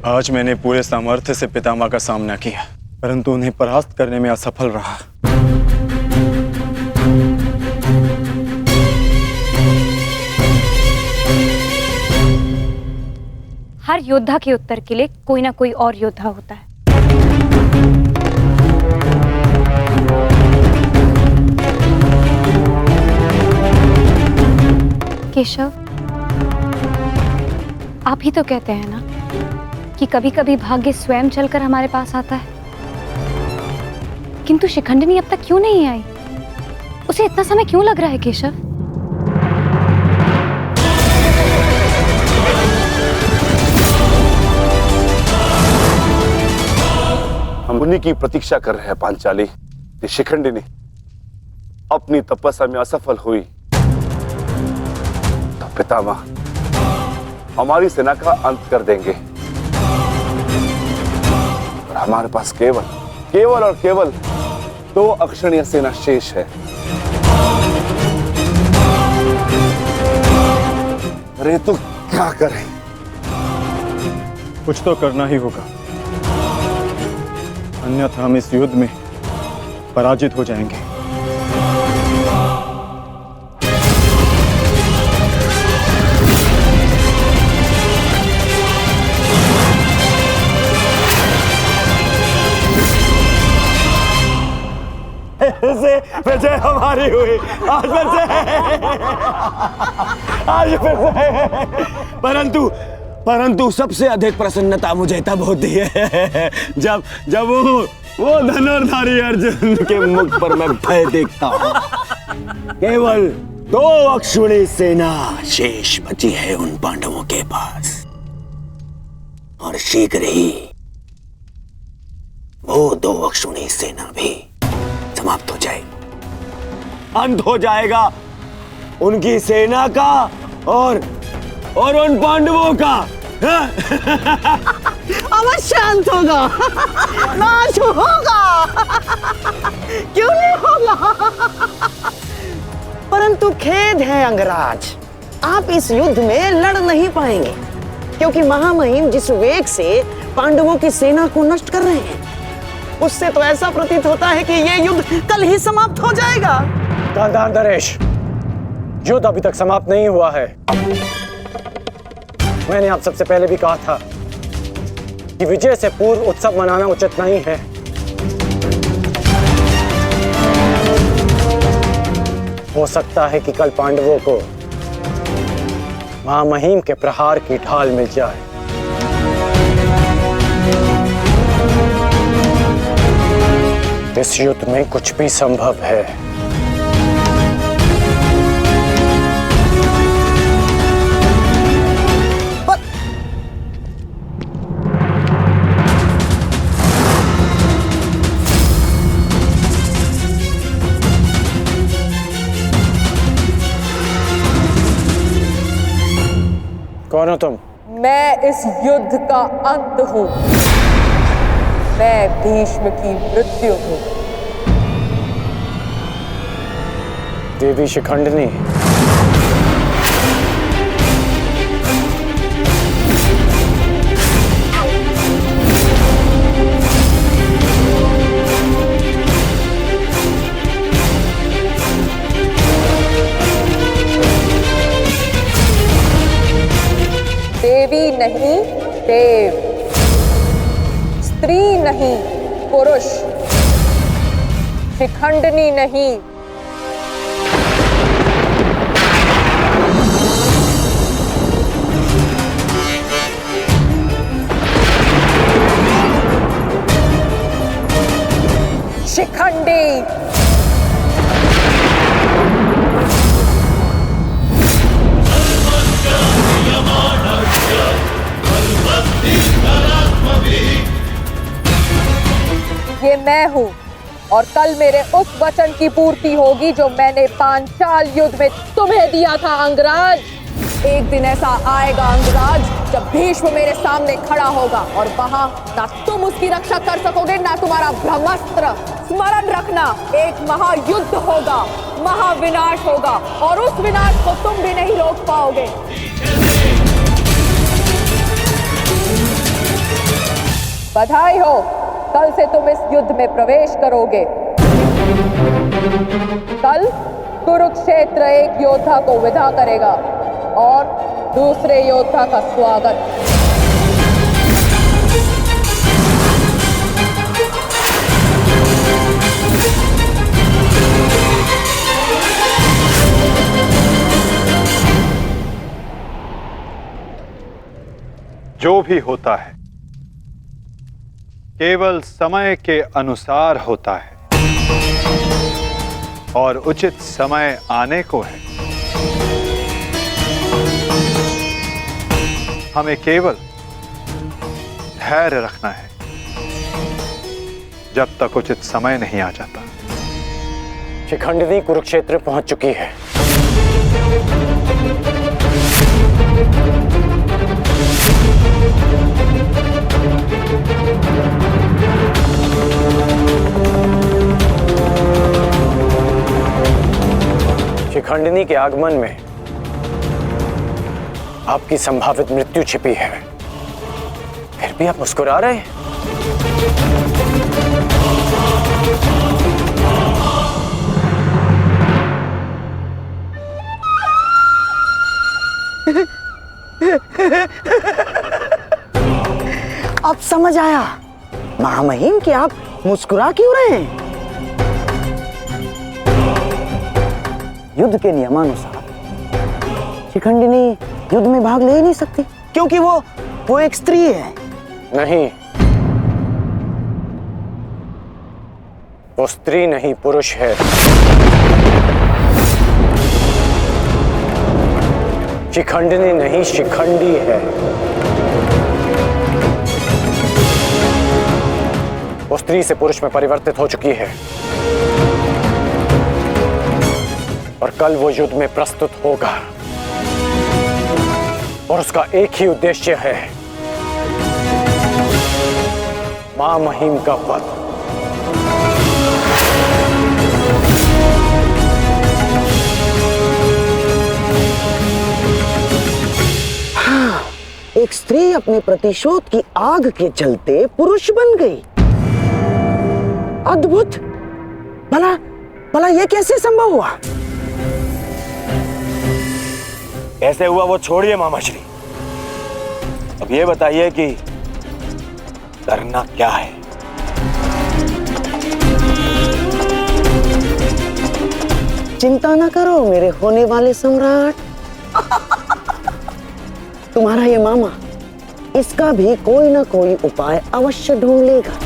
आज मैंने पूरे सामर्थ्य से पितामह का सामना किया, परंतु उन्हें परास्त करने में असफल रहा। हर योद्धा के उत्तर के लिए कोई ना कोई और योद्धा होता है। केशव, आप ही तो कहते हैं ना कि कभी कभी भाग्य स्वयं चलकर हमारे पास आता है, किंतु शिखंडिनी अब तक क्यों नहीं आई? उसे इतना समय क्यों लग रहा है केशव? हम उन्हीं की प्रतीक्षा कर रहे हैं पांचाली कि शिखंडिनी अपनी तपस्या में असफल हुई तो पितामह हमारी सेना का अंत कर देंगे और हमारे पास केवल और केवल 2 अक्षणीय सेना शेष है। अरे तो क्या करें? कुछ तो करना ही होगा, अन्यथा हम इस युद्ध में पराजित हो जाएंगे। विजय हमारी हुई आज फिर से। परंतु सबसे अधिक प्रसन्नता मुझे तब होती है जब वो धनुर्धारी अर्जुन के मुख पर मैं भय देखता हूँ। केवल 2 अक्षुणी सेना शेष बची है उन पांडवों के पास, और शीघ्र ही वो 2 अक्षुणी सेना भी समाप्त हो जाएगी। अंत हो जाएगा उनकी सेना का और उन पांडवों का। अवश्य अंत होगा, नाश होगा, क्यों नहीं होगा? परंतु खेद है अंगराज, आप इस युद्ध में लड़ नहीं पाएंगे, क्योंकि महामहिम जिस वेग से पांडवों की सेना को नष्ट कर रहे हैं, उससे तो ऐसा प्रतीत होता है कि ये युद्ध कल ही समाप्त हो जाएगा। गांधार नरेश, युद्ध अभी तक समाप्त नहीं हुआ है। मैंने आप सबसे पहले भी कहा था कि विजय से पूर्व उत्सव मनाना उचित नहीं है। हो सकता है कि कल पांडवों को महामहिम के प्रहार की ढाल मिल जाए। इस युद्ध में कुछ भी संभव है। कौन हो तुम? मैं इस युद्ध का अंत हूं। मैं भीष्म की मृत्यु हूं। देवी शिखंडिनी, देवी नहीं देव, स्त्री नहीं पुरुष, शिखंडिनी नहीं। शिखंडी। ये मैं हूं, और कल मेरे उस वचन की पूर्ति होगी जो मैंने पांचाल युद्ध में तुम्हें दिया था अंगराज। एक दिन ऐसा आएगा अंगराज जब भीष्म मेरे सामने खड़ा होगा, और वहां ना तुम उसकी रक्षा कर सकोगे ना तुम्हारा ब्रह्मास्त्र। स्मरण रखना, एक महायुद्ध होगा, महाविनाश होगा, और उस विनाश को तुम भी नहीं रोक पाओगे। बधाई हो, कल से तुम इस युद्ध में प्रवेश करोगे। कल कुरुक्षेत्र एक योद्धा को विदा करेगा और दूसरे योद्धा का स्वागत। जो भी होता है केवल समय के अनुसार होता है और उचित समय आने को है। हमें केवल धैर्य रखना है जब तक उचित समय नहीं आ जाता। शिखंडिनी कुरुक्षेत्र पहुंच चुकी है। शिखंडिनी के आगमन में आपकी संभावित मृत्यु छिपी है, फिर भी आप मुस्कुरा रहे हैं। अब समझ आया महामहिम कि आप मुस्कुरा क्यों रहे हैं। युद्ध के नियमानुसार शिखंडिनी युद्ध में भाग ले ही नहीं सकती, क्योंकि वो एक स्त्री है। नहीं, वो स्त्री नहीं पुरुष है। शिखंडिनी नहीं शिखंडी है। वो स्त्री से पुरुष में परिवर्तित हो चुकी है और कल वो युद्ध में प्रस्तुत होगा और उसका एक ही उद्देश्य है, मां महिम का वध। हाँ, एक स्त्री अपने प्रतिशोध की आग के चलते पुरुष बन गई। अद्भुत। भला यह कैसे संभव हुआ? कैसे हुआ वो छोड़िए मामाश्री, अब ये बताइए कि करना क्या है। चिंता न करो मेरे होने वाले सम्राट। तुम्हारा ये मामा इसका भी कोई ना कोई उपाय अवश्य ढूंढ लेगा।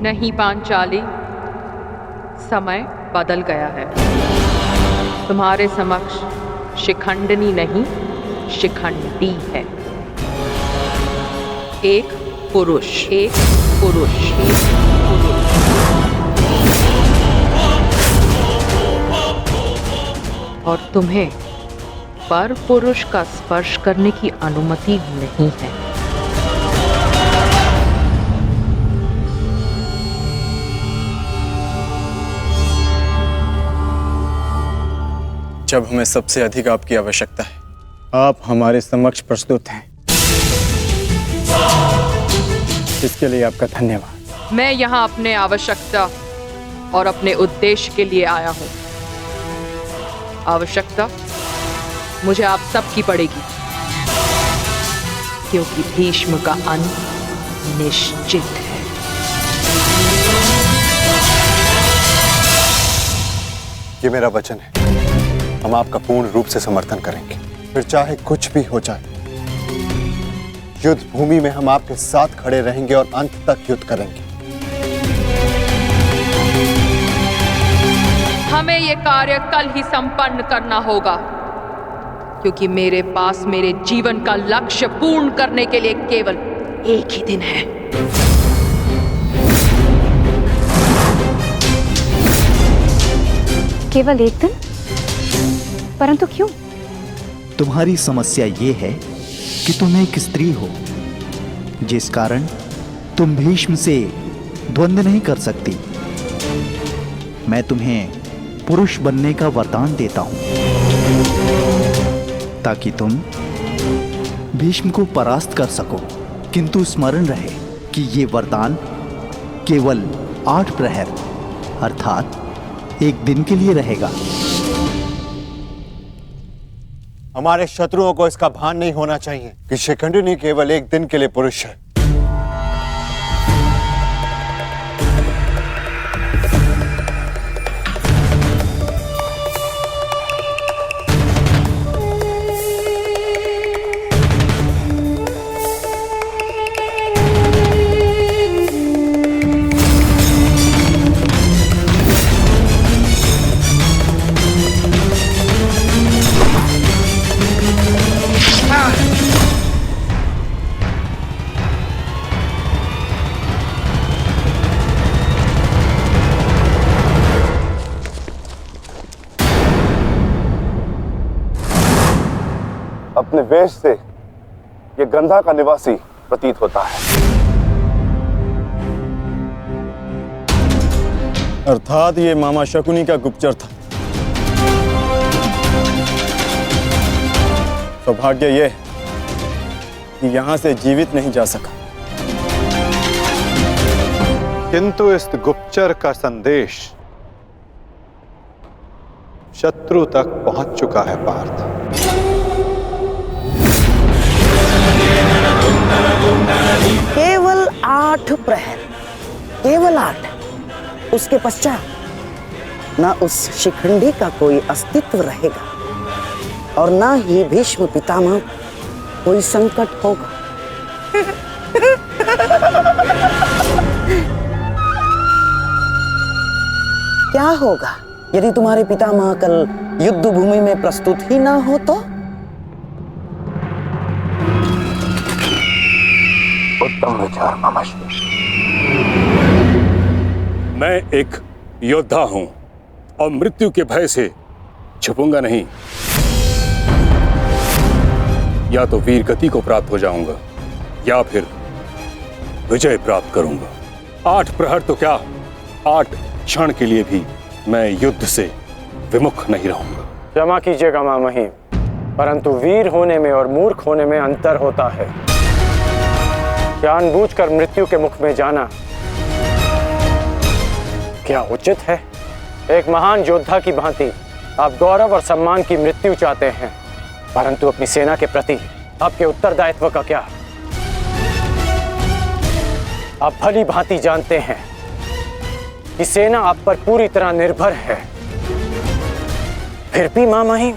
नहीं पांचाली, समय बदल गया है। तुम्हारे समक्ष शिखंडिनी नहीं शिखंडी है। एक पुरुष, एक पुरुष, एक पुरुष। और तुम्हें पर पुरुष का स्पर्श करने की अनुमति नहीं है। जब हमें सबसे अधिक आपकी आवश्यकता है, आप हमारे समक्ष प्रस्तुत हैं। इसके लिए आपका धन्यवाद। मैं यहाँ अपने आवश्यकता और अपने उद्देश्य के लिए आया हूँ। आवश्यकता मुझे आप सबकी पड़ेगी, क्योंकि भीष्म का अंत निश्चित है। ये मेरा वचन है, हम आपका पूर्ण रूप से समर्थन करेंगे, फिर चाहे कुछ भी हो जाए। युद्ध भूमि में हम आपके साथ खड़े रहेंगे और अंत तक युद्ध करेंगे। हमें ये कार्य कल ही संपन्न करना होगा, क्योंकि मेरे पास मेरे जीवन का लक्ष्य पूर्ण करने के लिए केवल एक ही दिन है। केवल एक दिन? परंतु क्यों? तुम्हारी समस्या ये है कि तुम एक स्त्री हो, जिस कारण तुम भीष्म से द्वंद्व नहीं कर सकती। मैं तुम्हें पुरुष बनने का वरदान देता हूं, ताकि तुम भीष्म को परास्त कर सको। किंतु स्मरण रहे कि ये वरदान केवल 8 प्रहर अर्थात एक दिन के लिए रहेगा। हमारे शत्रुओं को इसका भान नहीं होना चाहिए कि शिखंडिनी केवल एक दिन के लिए पुरुष है। अपने वेश से ये गंधा का निवासी प्रतीत होता है। अर्थात ये मामा शकुनी का गुप्तचर था। सौभाग्य ये कि यहां से जीवित नहीं जा सका। किंतु इस गुप्तचर का संदेश शत्रु तक पहुंच चुका है पार्थ। केवल 8 प्रहर, केवल 8। उसके पश्चात ना उस शिखंडी का कोई अस्तित्व रहेगा और ना ही भीष्म पितामह कोई संकट होगा। क्या होगा यदि तुम्हारे पितामह कल युद्ध भूमि में प्रस्तुत ही ना हो तो? उत्तम विचार मामा। मैं एक योद्धा हूं और मृत्यु के भय से छुपूंगा नहीं। या तो वीर गति को प्राप्त हो जाऊंगा या फिर विजय प्राप्त करूंगा। 8 प्रहर तो क्या, 8 क्षण के लिए भी मैं युद्ध से विमुख नहीं रहूंगा। क्षमा कीजिएगा मामहिम, परंतु वीर होने में और मूर्ख होने में अंतर होता है। जानबूझकर मृत्यु के मुख में जाना क्या उचित है? एक महान योद्धा की भांति आप गौरव और सम्मान की मृत्यु चाहते हैं, परंतु अपनी सेना के प्रति आपके उत्तरदायित्व का क्या? आप भली भांति जानते हैं कि सेना आप पर पूरी तरह निर्भर है। फिर भी मामहिम,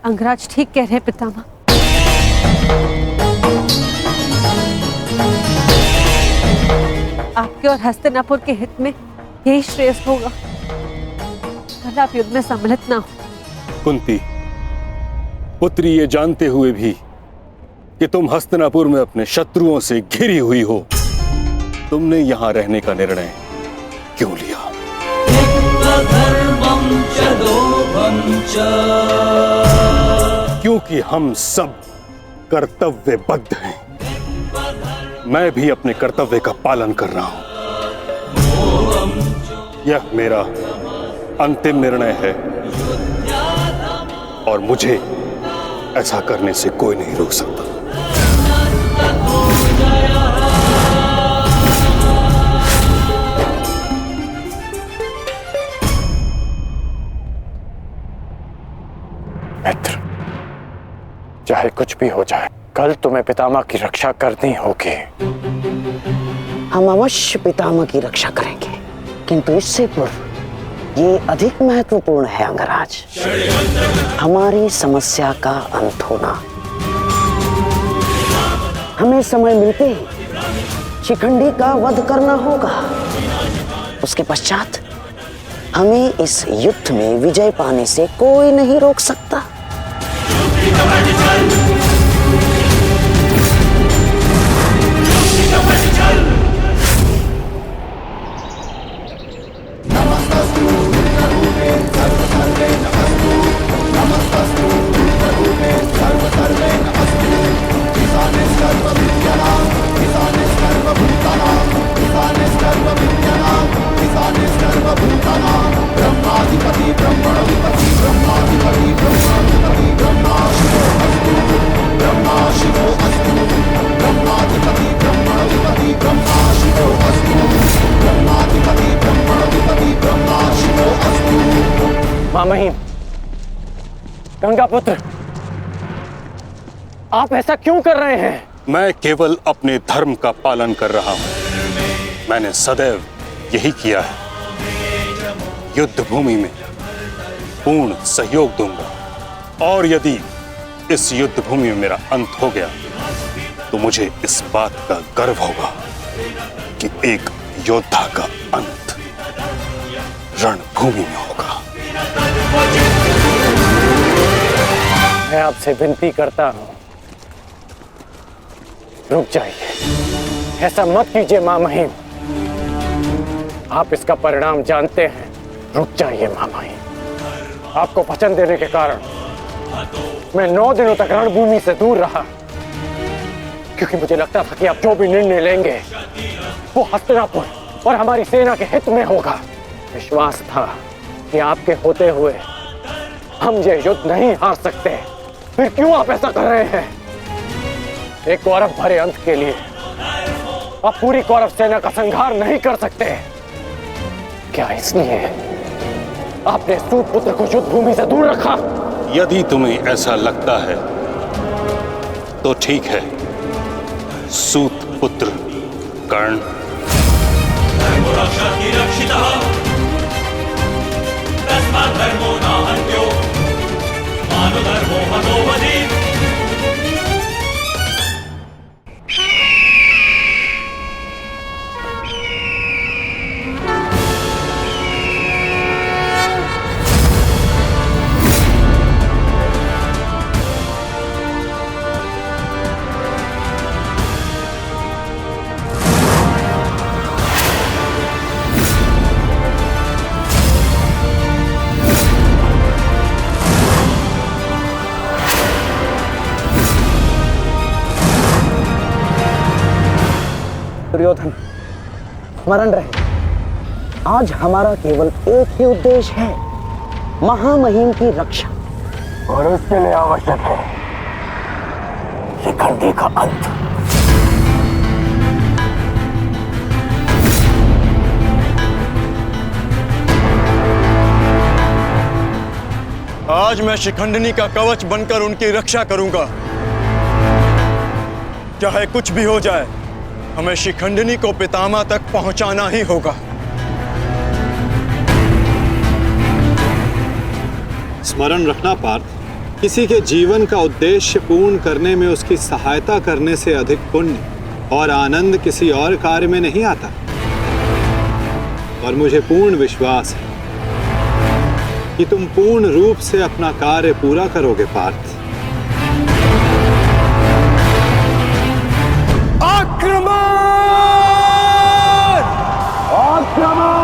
अंगराज ठीक कह रहे पितामह। आपके और हस्तिनापुर के हित में यही श्रेष्ठ होगा। भले आप युद्ध में सम्मिलित ना हो। कुंती पुत्री, ये जानते हुए भी कि तुम हस्तिनापुर में अपने शत्रुओं से घिरी हुई हो, तुमने यहां रहने का निर्णय क्यों लिया? क्योंकि हम सब कर्तव्यबद्ध हैं। मैं भी अपने कर्तव्य का पालन कर रहा हूं। यह मेरा अंतिम निर्णय है और मुझे ऐसा करने से कोई नहीं रोक सकता। मित्र, चाहे कुछ भी हो जाए, कल तुम्हें पितामह की रक्षा करनी होगी। हम अवश्य पितामह की रक्षा करेंगे, किंतु इससे पूर्व ये अधिक महत्वपूर्ण है अंगराज, हमारी समस्या का अंत होना। हमें समय मिलते ही शिखंडी का वध करना होगा। उसके पश्चात हमें इस युद्ध में विजय पाने से कोई नहीं रोक सकता। मां महिम, गंगा पुत्र, आप ऐसा क्यों कर रहे हैं? मैं केवल अपने धर्म का पालन कर रहा हूं। मैंने सदैव यही किया है। युद्ध भूमि में पूर्ण सहयोग दूंगा, और यदि इस युद्ध भूमि में मेरा अंत हो गया तो मुझे इस बात का गर्व होगा कि एक योद्धा का अंत रणभूमि में होगा। मैं आपसे विनती करता हूं, रुक जाइए। ऐसा मत कीजिए मां महिम, आप इसका परिणाम जानते हैं। रुक जाइए मां महिम। आपको वचन देने के कारण मैं 9 दिनों तक रणभूमि से दूर रहा, क्योंकि मुझे लगता था कि आप जो भी निर्णय लेंगे वो हस्तिनापुर और हमारी सेना के हित में होगा। विश्वास था कि आपके होते हुए हम ये युद्ध नहीं हार सकते। फिर क्यों आप ऐसा कर रहे हैं? एक कौरव भरे अंत के लिए आप पूरी कौरव सेना का संहार नहीं कर सकते। क्या इसलिए आपने सूत पुत्र को युद्ध भूमि से दूर रखा? यदि तुम्हें ऐसा लगता है तो ठीक है। सूत पुत्र कर्ण दुर्योधन, स्मरण रहे, आज हमारा केवल एक ही उद्देश्य है, महामहिम की रक्षा, और उसके लिए आवश्यक है शिखंडी का अंत। आज मैं शिखंडिनी का कवच बनकर उनकी रक्षा करूंगा। चाहे कुछ भी हो जाए, हमें शिखंडिनी को पितामह तक पहुंचाना ही होगा। स्मरण रखना पार्थ, किसी के जीवन का उद्देश्य पूर्ण करने में उसकी सहायता करने से अधिक पुण्य और आनंद किसी और कार्य में नहीं आता। और मुझे पूर्ण विश्वास है कि तुम पूर्ण रूप से अपना कार्य पूरा करोगे पार्थ। आक्रमण! आक्रमण!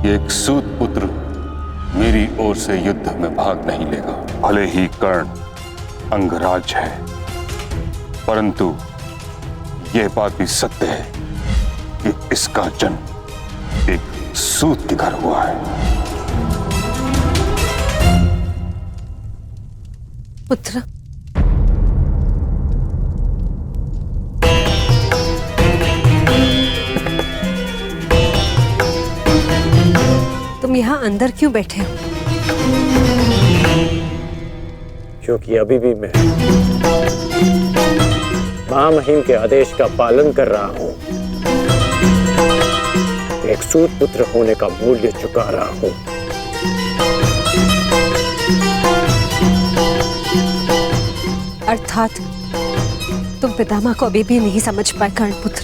कि एक सूत पुत्र मेरी ओर से युद्ध में भाग नहीं लेगा। भले ही कर्ण अंगराज है, परंतु यह बात भी सत्य है कि इसका जन्म एक सूत के घर हुआ है। पुत्र, तुम यहाँ अंदर क्यों बैठे हो? क्योंकि अभी भी मैं महामहिम के आदेश का पालन कर रहा हूं। एक सूत पुत्र होने का मूल्य चुका रहा हूं। अर्थात तुम पितामह को अभी भी नहीं समझ पाए कर्णपुत्र।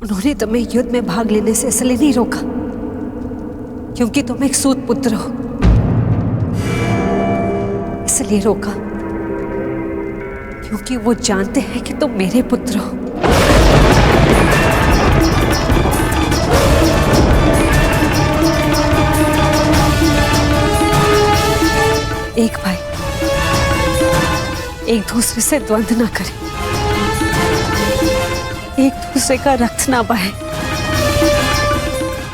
उन्होंने तुम्हें युद्ध में भाग लेने से इसलिए नहीं रोका क्योंकि तुम एक सूत पुत्र हो, इसलिए रोका क्योंकि वो जानते हैं कि तुम मेरे पुत्र हो। एक भाई एक दूसरे से द्वंद्व ना करे, एक दूसरे का रक्त ना बहे,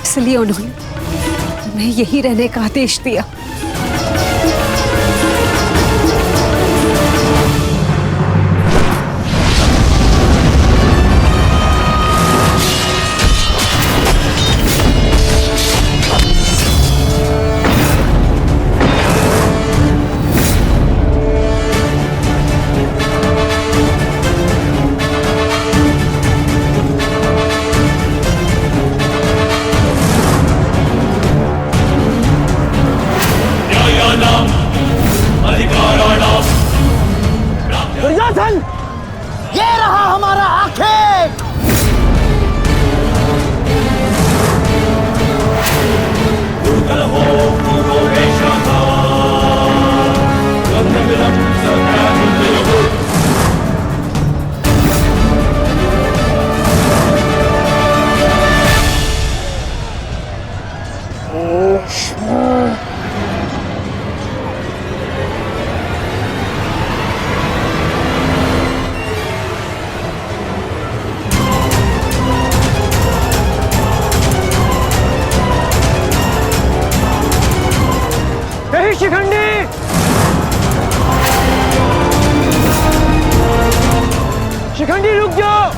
इसलिए उन्होंने तुम्हें यही रहने का आदेश दिया। दुर्योधन, ये रहा हमारा आखेट। शिखंडी, शिखंडी रुक जाओ।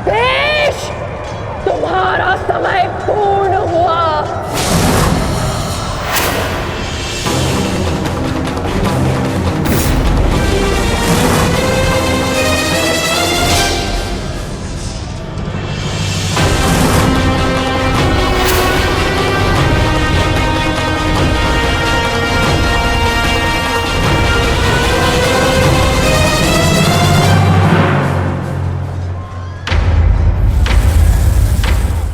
देश, तुम्हारा समय पूर्ण हुआ।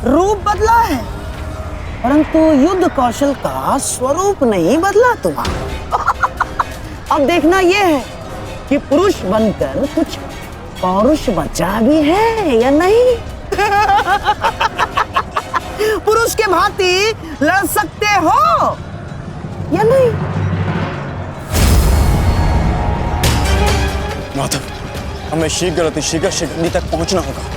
रूप बदला है, परंतु युद्ध कौशल का स्वरूप नहीं बदला तुम्हारा। अब देखना यह है कि पुरुष बनकर कुछ पौरुष बचा भी है या नहीं। पुरुष के भांति लड़ सकते हो या नहीं? माधव, हमें शीघ्र अतिशीघ्र शिखंडी तक पहुंचना होगा।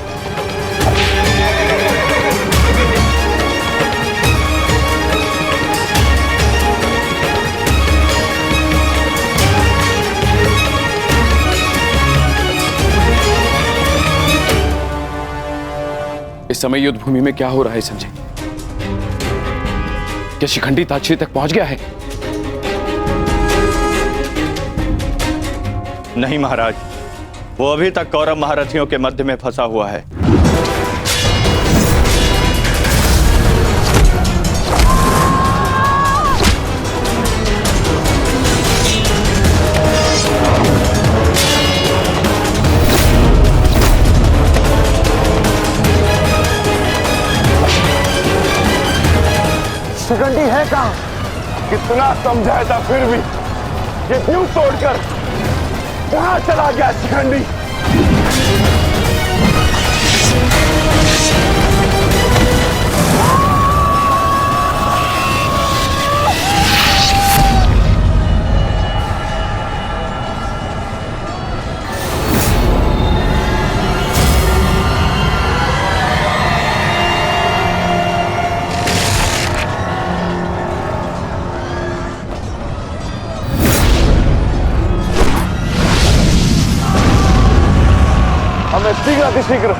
इस समय युद्ध भूमि में क्या हो रहा है संजय? क्या शिखंडी ताक्षी तक पहुंच गया है? नहीं महाराज, वो अभी तक कौरव महारथियों के मध्य में फंसा हुआ है। शिखंडी है कहाँ? कितना समझाया था फिर भी ये द्वीप तोड़कर कहाँ चला गया शिखंडी? हमें शीघ्र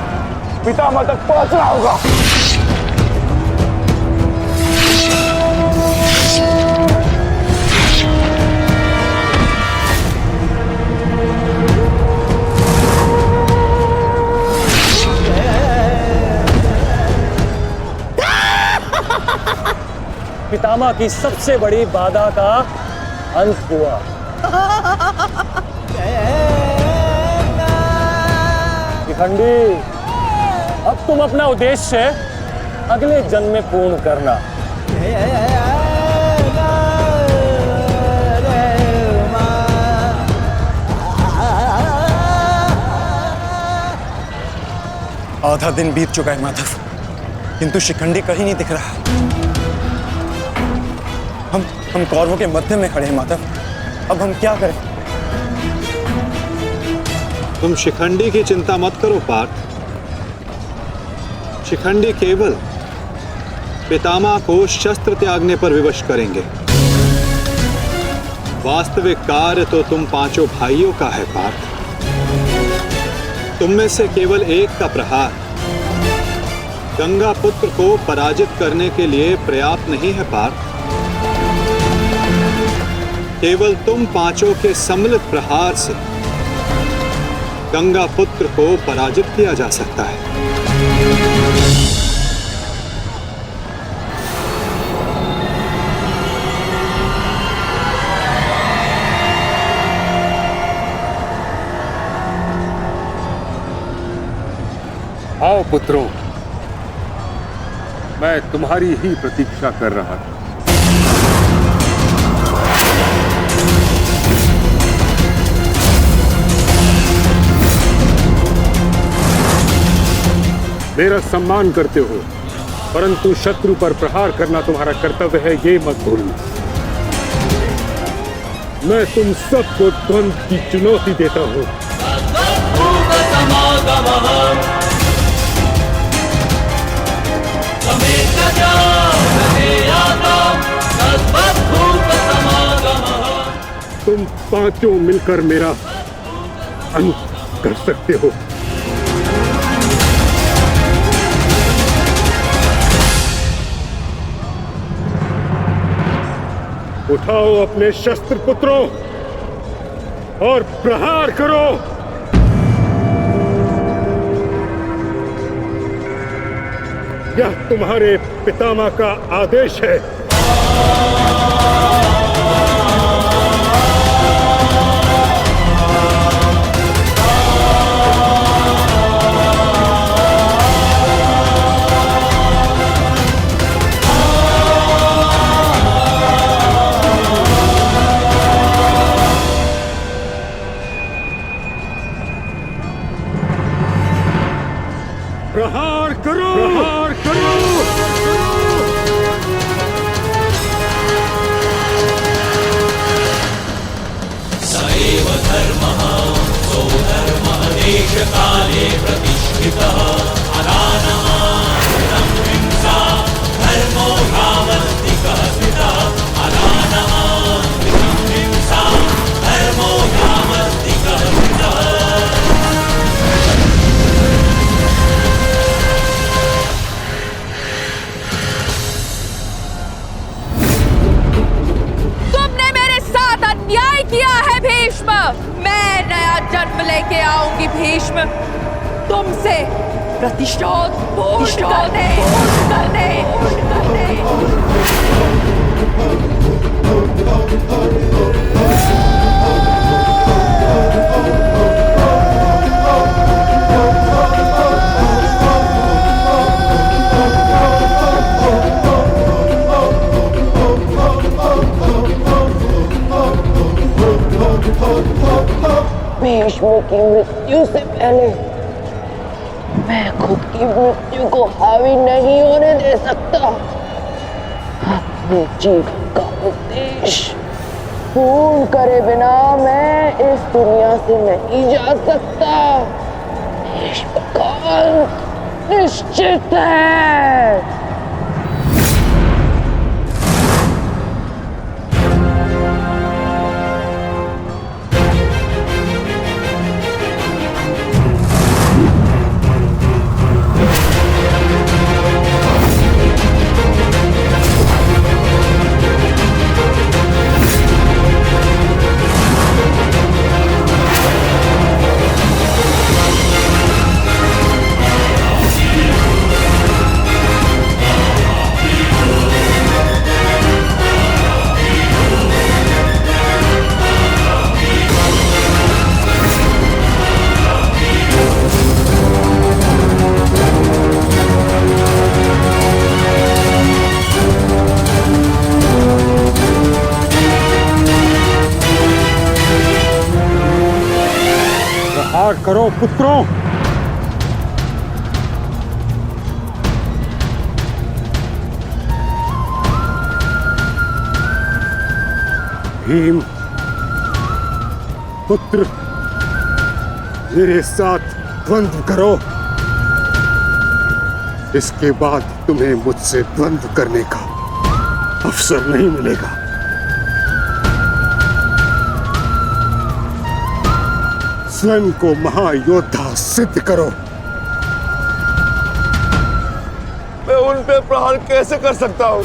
पितामह तक पहुंचना होगा। पितामह की सबसे बड़ी बाधा का अंत हुआ। शिखंडी, अब तुम अपना उद्देश्य अगले जन्म में पूर्ण करना। आधा दिन बीत चुका है माधव, किंतु शिखंडी कहीं नहीं दिख रहा। हम कौरवों के मध्य में खड़े हैं माधव, अब हम क्या करें? तुम शिखंडी की चिंता मत करो पार्थ। शिखंडी केवल पितामह को शस्त्र त्यागने पर विवश करेंगे। वास्तविक कार्य तो तुम पांचों भाइयों का है पार्थ। तुम में से केवल एक का प्रहार गंगा पुत्र को पराजित करने के लिए पर्याप्त नहीं है पार्थ। केवल तुम पांचों के सम्मिलित प्रहार से गंगा पुत्र को पराजित किया जा सकता है। आओ पुत्रों, मैं तुम्हारी ही प्रतीक्षा कर रहा था। मेरा सम्मान करते हो, परंतु शत्रु पर प्रहार करना तुम्हारा कर्तव्य है, ये मत भूलना। मैं तुम सबको द्वंद्व की चुनौती देता हूं। तुम पांचों मिलकर मेरा अंत कर सकते हो। उठाओ अपने शस्त्र पुत्रों और प्रहार करो। यह तुम्हारे पितामह का आदेश है। प्रहार करो, प्रहार करो। सैव धर्मः सोधर्मः देशकाले प्रतिष्ठितः अदानः हिंसा धर्मो यावत्तिकः स्थितः अदानः हिंसा धर्मो यावत्तिकः स्थितः। अन्याय किया है भीष्म। मैं नया जन्म लेके आऊंगी भीष्म, तुमसे प्रतिशोध पूर्ण करने। की मृत्यु से पहले मैं खुद की मृत्यु को हावी नहीं होने दे सकता। अपने जीवन का उद्देश्य पूर्ण करे बिना मैं इस दुनिया से नहीं जा सकता। भीष्म का अंत निश्चित है। प्रहार करो पुत्रों। भीम पुत्र, मेरे साथ द्वंद्व करो। इसके बाद तुम्हें मुझसे द्वंद्व करने का अवसर नहीं मिलेगा। स्वयं को महायोद्धा सिद्ध करो। मैं उन पे प्रहार कैसे कर सकता हूं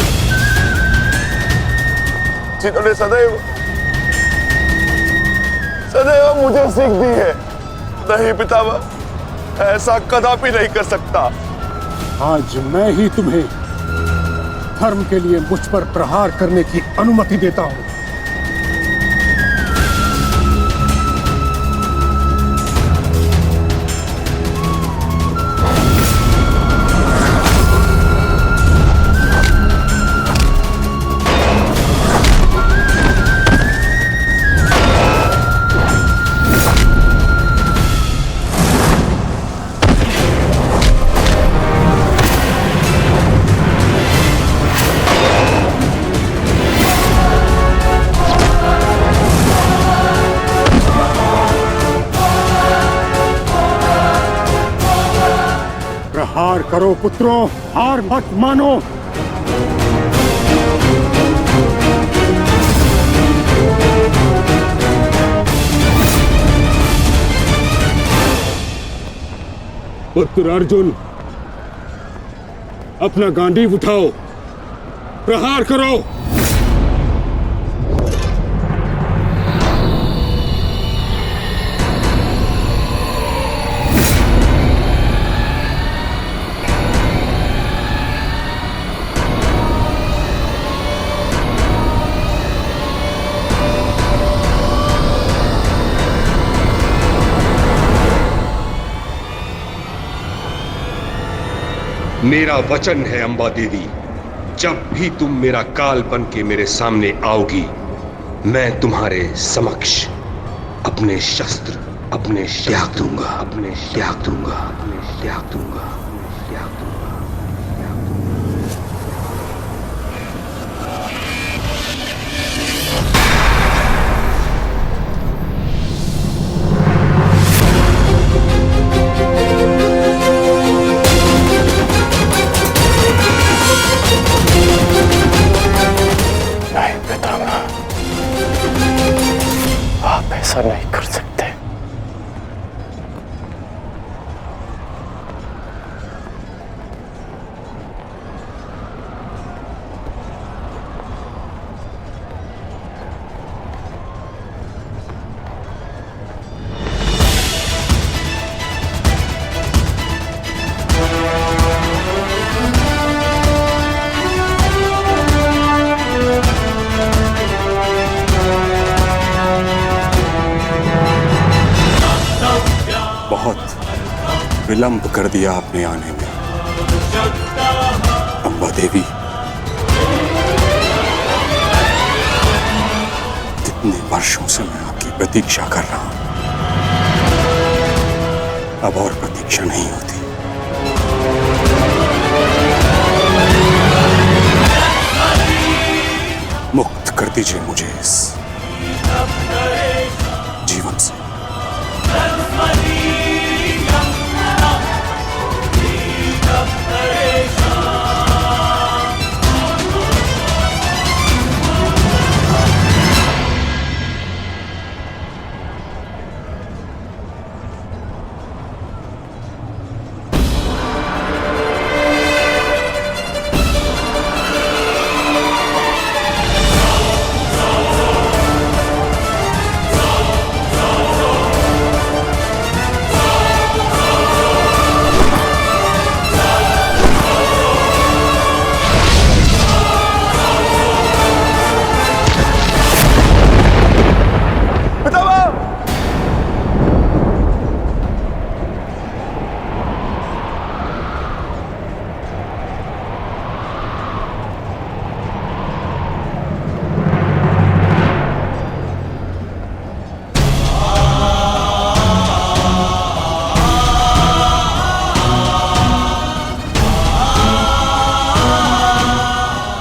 जिन्होंने सदैव मुझे सीख दी है? नहीं पितामह, ऐसा कदापि नहीं कर सकता। आज मैं ही तुम्हें धर्म के लिए मुझ पर प्रहार करने की अनुमति देता हूं। प्रहार करो पुत्रों, हार मत मानो। पुत्र अर्जुन, अपना गांडीव उठाओ, प्रहार करो। मेरा वचन है अंबा देवी, जब भी तुम मेरा काल बन के मेरे सामने आओगी, मैं तुम्हारे समक्ष अपने शस्त्र त्याग दूंगा। ऐसा नहीं कर सकते। विलंब कर दिया आपने आने में, अंबा देवी। कितने वर्षों से मैं आपकी प्रतीक्षा कर रहा हूं। अब और प्रतीक्षा नहीं होती। मुक्त कर दीजिए मुझे इस जीवन से।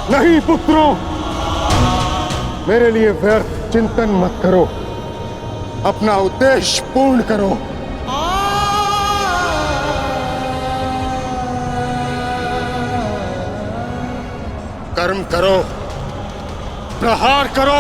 नहीं पुत्रों, मेरे लिए व्यर्थ चिंतन मत करो, अपना उद्देश्य पूर्ण करो। कर्म करो, प्रहार करो।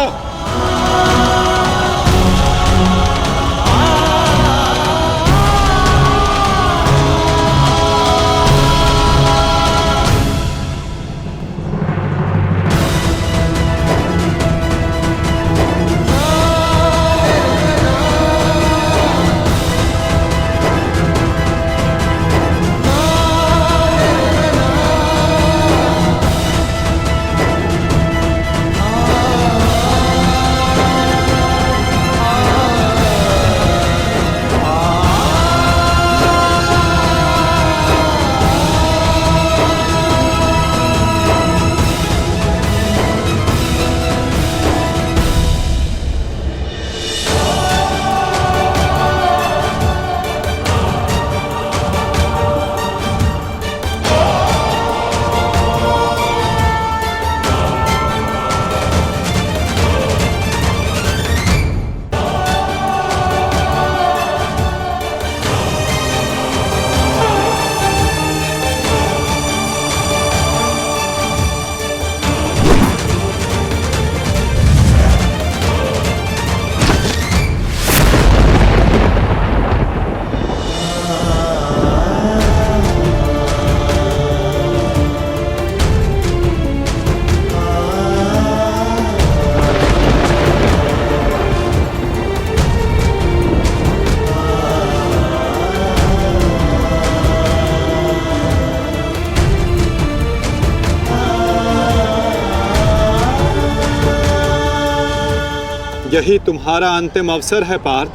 यही तुम्हारा अंतिम अवसर है पार्थ।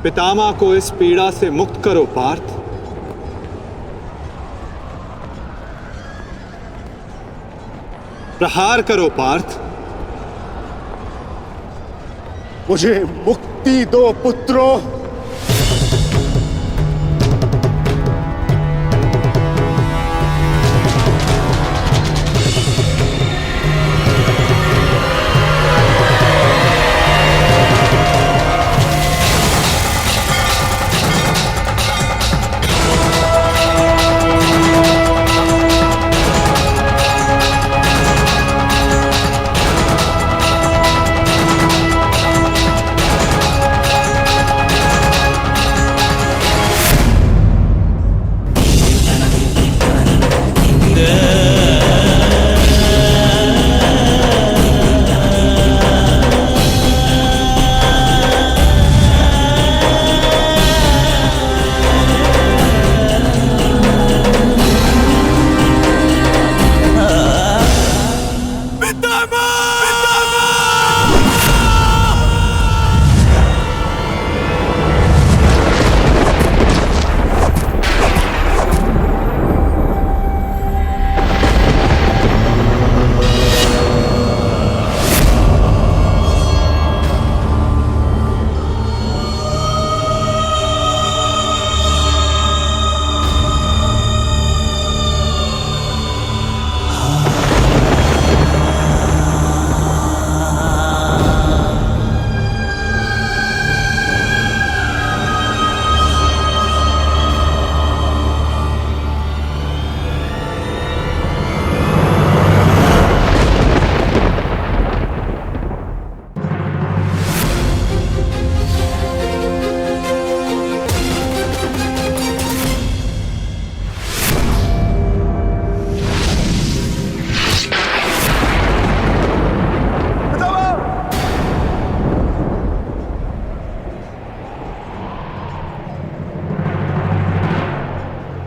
पितामह को इस पीड़ा से मुक्त करो पार्थ। प्रहार करो पार्थ। मुझे मुक्ति दो पुत्रों।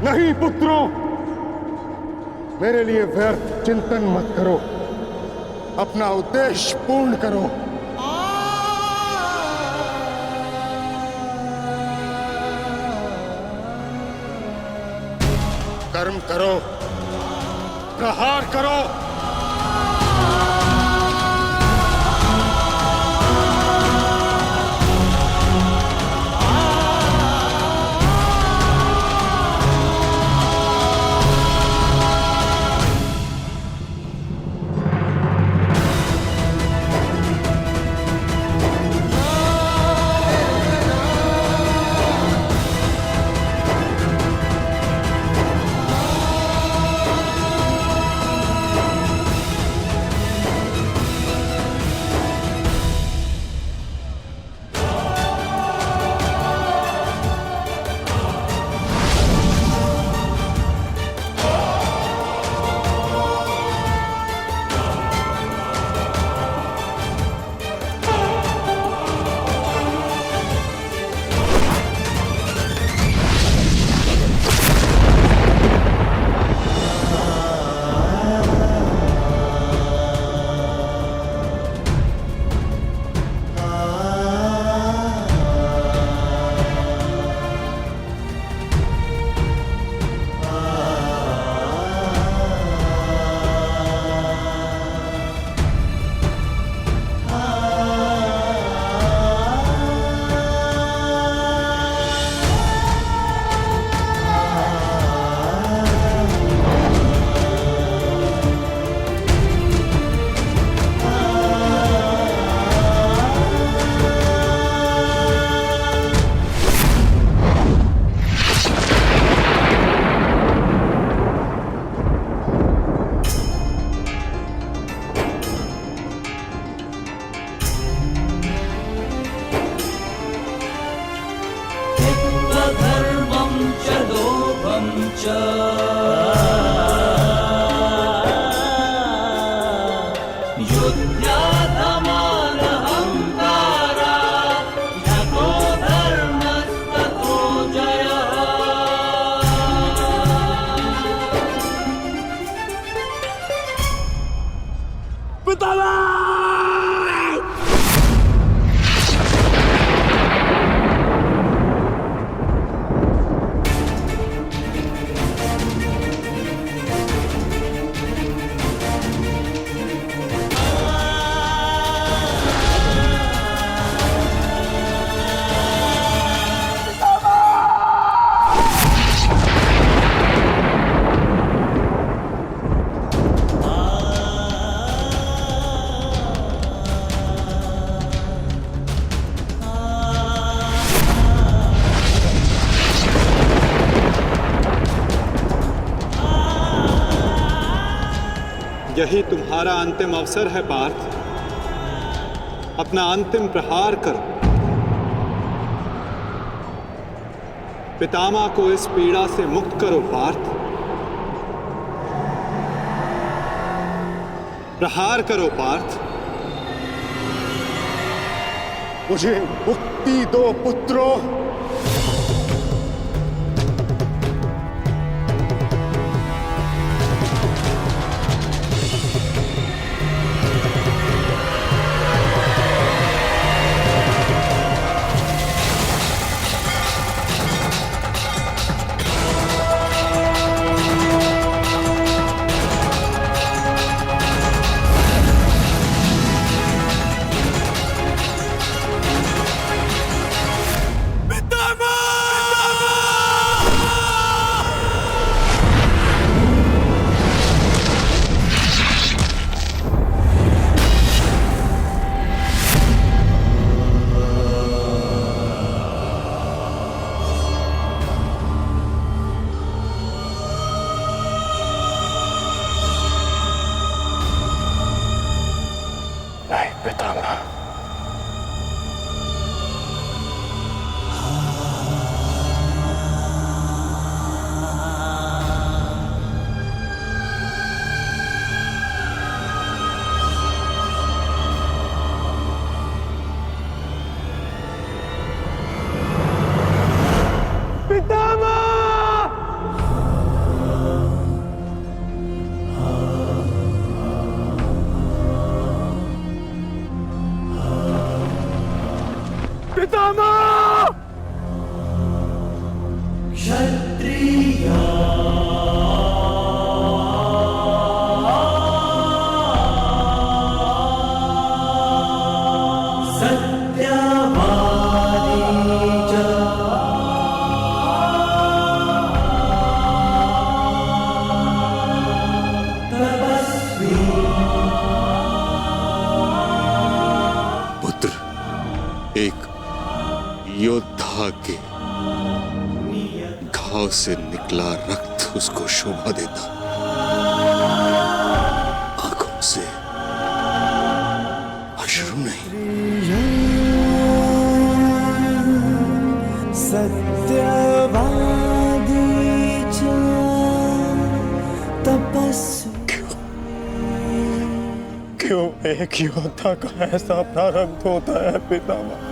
नहीं पुत्रों, मेरे लिए व्यर्थ चिंतन मत करो, अपना उद्देश्य पूर्ण करो। कर्म करो, प्रहार करो। यही तुम्हारा अंतिम अवसर है पार्थ, अपना अंतिम प्रहार करो। पितामह को इस पीड़ा से मुक्त करो पार्थ, प्रहार करो पार्थ। मुझे मुक्ति दो पुत्रों। पितामह! योद्धा के घाव से निकला रक्त उसको शोभा देता, आंखों से अश्रु नहीं। सत्यवादी तपस्वी। क्यों एक योद्धा का ऐसा प्रारब्ध होता है पितामह?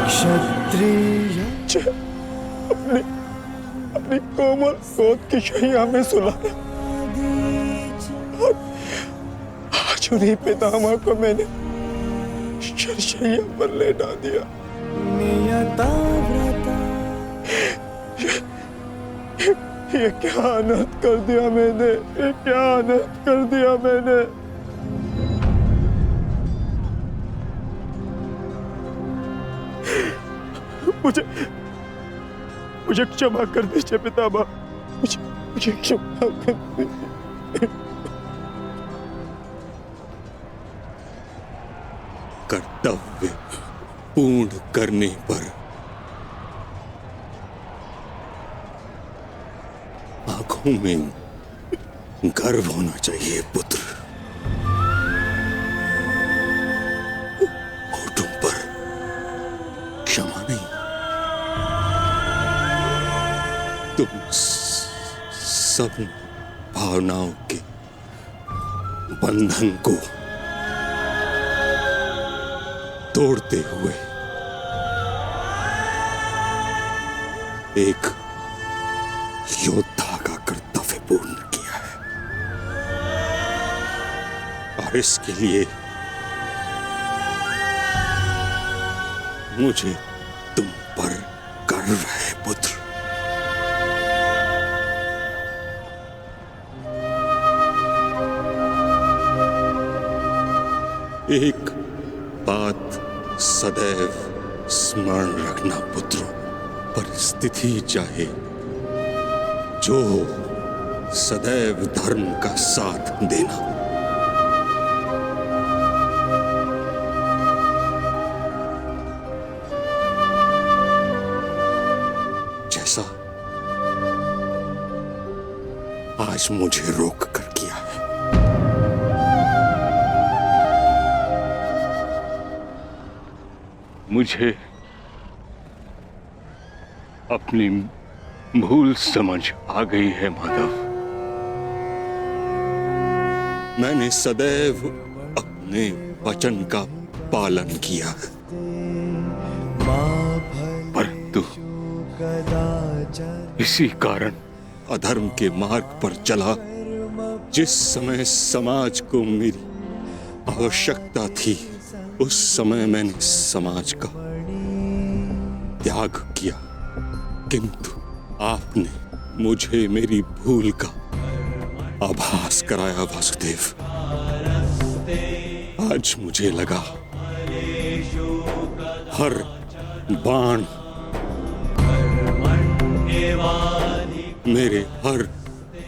क्षत्रिय अपनी कोमल गोद की शैया में सुलाया। आज उन्हीं पितामह को मैंने शैया पर लेटा दिया। ये क्या अनर्थ कर दिया मैंने, ये क्या अनर्थ कर दिया मैंने। मुझे क्षमा कर दीजिए पितामह, मुझे क्षमा कर दीजिए। कर्तव्य पूर्ण करने पर आंखों में गर्व होना चाहिए पुत्र, होठों पर क्षमा नहीं। तुम सब भावनाओं के बंधन को तोड़ते हुए एक योद्धा का कर्तव्य पूर्ण किया है, और इसके लिए मुझे तुम पर गर्व है पुत्र। एक बात सदैव स्मरण रखना पुत्रों, परिस्थिति चाहे जो हो, सदैव धर्म का साथ देना। जैसा आज मुझे रोक कर किया है। मुझे अपनी भूल समझ आ गई है माधव। मैंने सदैव अपने वचन का पालन किया है, परंतु इसी कारण अधर्म के मार्ग पर चला। जिस समय समाज को मेरी आवश्यकता थी, उस समय मैंने समाज का त्याग किया, किंतु आपने मुझे मेरी भूल का आभास कराया वासुदेव। आज मुझे लगा हर बाण मेरे हर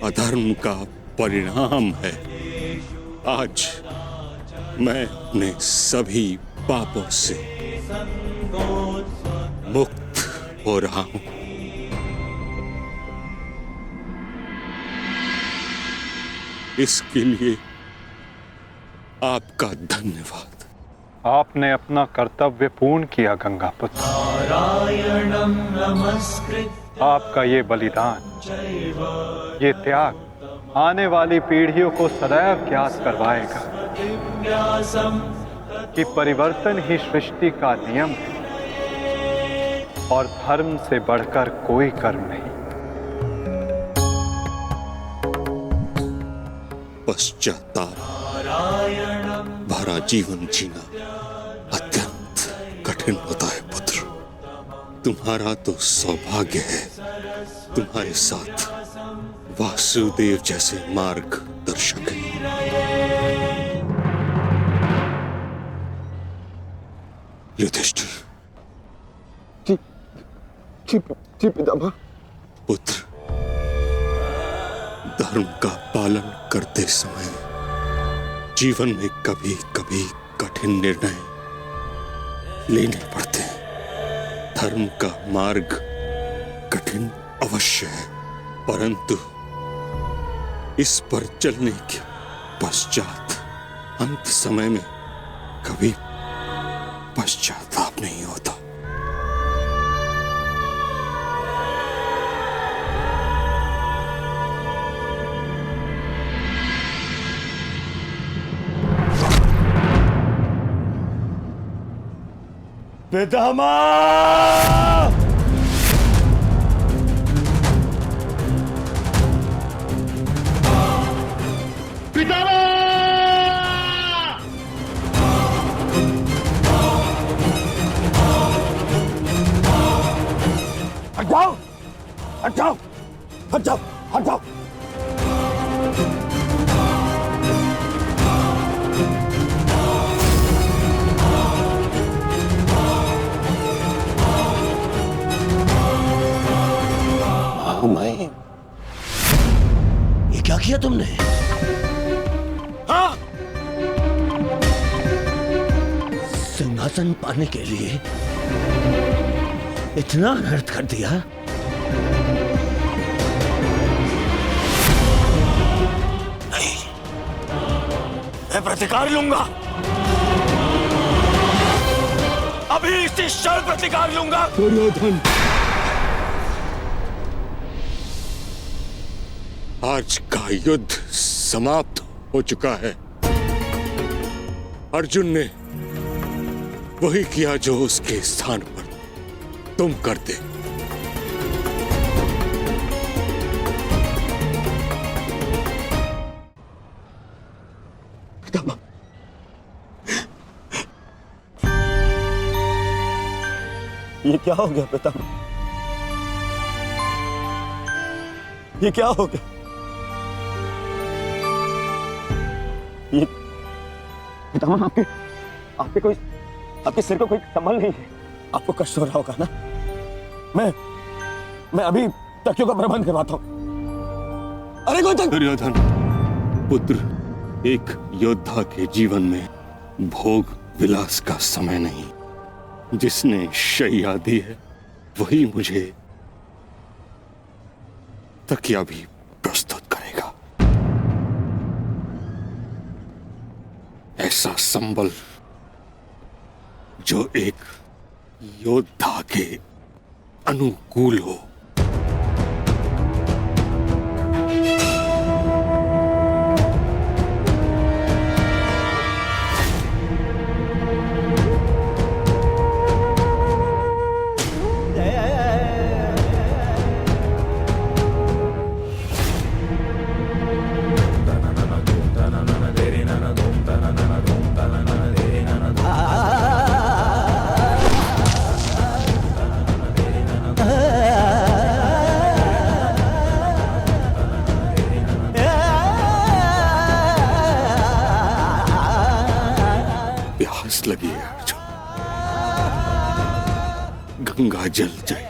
अधर्म का परिणाम है। आज मैं अपने सभी पापों से मुक्त हो रहा हूं। इसके लिए आपका धन्यवाद। आपने अपना कर्तव्य पूर्ण किया गंगापुत्र। आपका ये बलिदान, ये त्याग आने वाली पीढ़ियों को सदैव ज्ञात करवाएगा कि परिवर्तन ही सृष्टि का नियम है और धर्म से बढ़कर कोई कर्म नहीं। पश्चाताप भरा जीवन जीना अत्यंत कठिन होता है पुत्र। तुम्हारा तो सौभाग्य है तुम्हारे साथ वासुदेव जैसे मार्गदर्शक हैं। युधिष्ठिर। जी पितामह। पुत्र, धर्म का पालन करते समय जीवन में कभी कभी कठिन निर्णय लेने पड़ते हैं। धर्म का मार्ग कठिन अवश्य है, परंतु इस पर चलने के पश्चात अंत समय में कभी पश्चाताप नहीं होता। पितामह! हट जाओ, हट जाओ, हट जाओ, हट जाओ। मैं ये क्या किया तुमने? हाँ? सिंहासन पाने के लिए इतना अनर्थ कर दिया? नहीं, मैं प्रतिकार लूंगा। अभी इसी क्षण प्रतिकार लूंगा। दुर्योधन, आज का युद्ध समाप्त हो चुका है। अर्जुन ने वही किया जो उसके स्थान पर तुम करते। ये क्या हो गया पितामह? ये क्या हो गया? ये पितामह, आपके सिर को कोई संभल नहीं है। आपको कष्ट हो रहा होगा ना? मैं अभी तकियों का प्रबंध करवाता हूं। अरे कोई दुर्योधन पुत्र, एक योद्धा के जीवन में भोग विलास का समय नहीं। जिसने शैया दी है वही मुझे तकिया भी प्रस्तुत करेगा। ऐसा संबल जो एक योद्धा के अनुकूल हो। लगी है अर्जुन, गंगा जल जाए।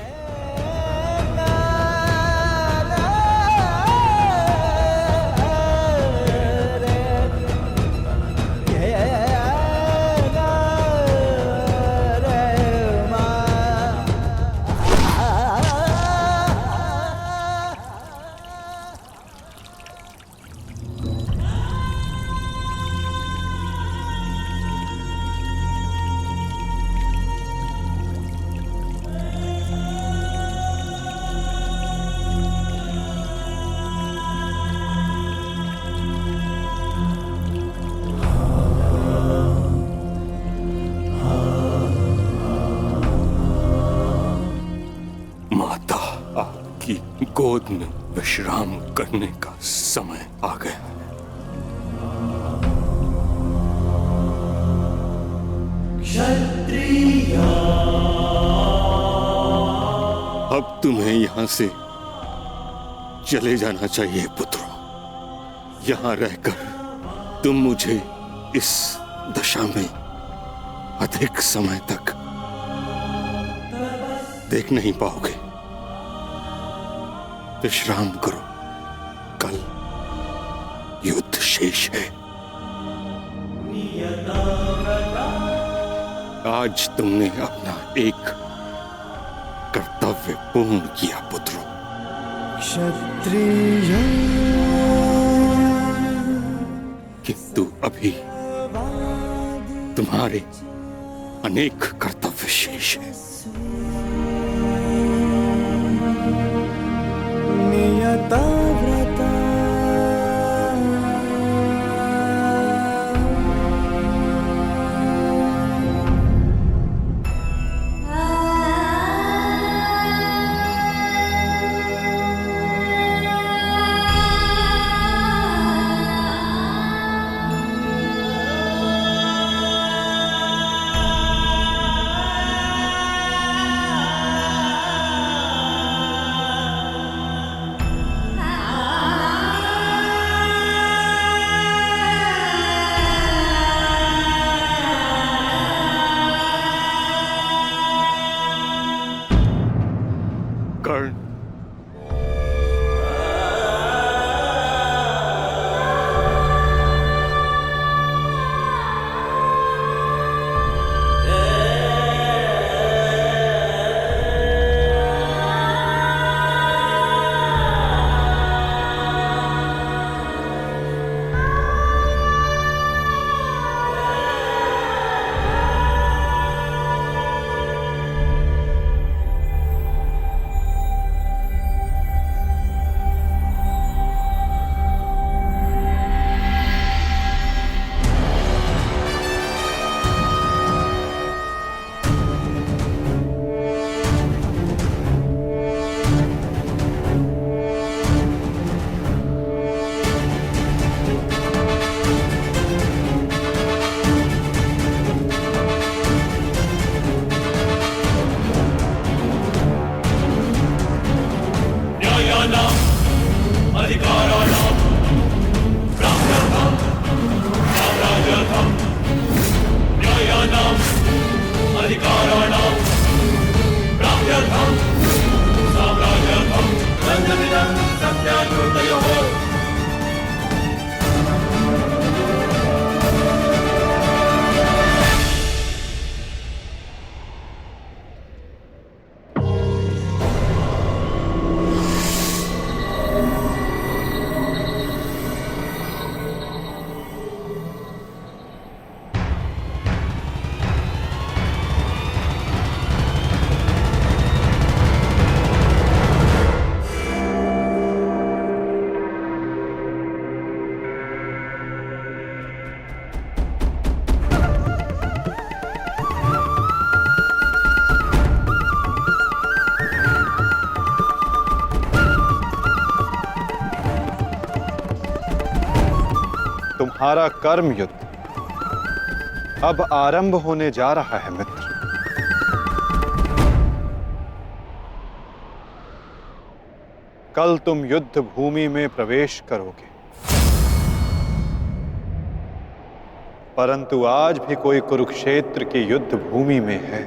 गोद में विश्राम करने का समय आ गया है। अब तुम्हें यहां से चले जाना चाहिए पुत्रों। यहां रहकर तुम मुझे इस दशा में अधिक समय तक देख नहीं पाओगे। विश्राम करो, कल युद्ध शेष है। आज तुमने अपना एक कर्तव्य पूर्ण किया पुत्रों। क्षत्रिय किंतु अभी तुम्हारे अनेक कर्तव्य शेष हैं। नियता व्रता कर्ण, तुम्हारा कर्म युद्ध अब आरंभ होने जा रहा है मित्र। कल तुम युद्ध भूमि में प्रवेश करोगे, परंतु आज भी कोई कुरुक्षेत्र की युद्ध भूमि में है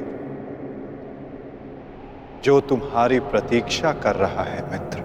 जो तुम्हारी प्रतीक्षा कर रहा है मित्र।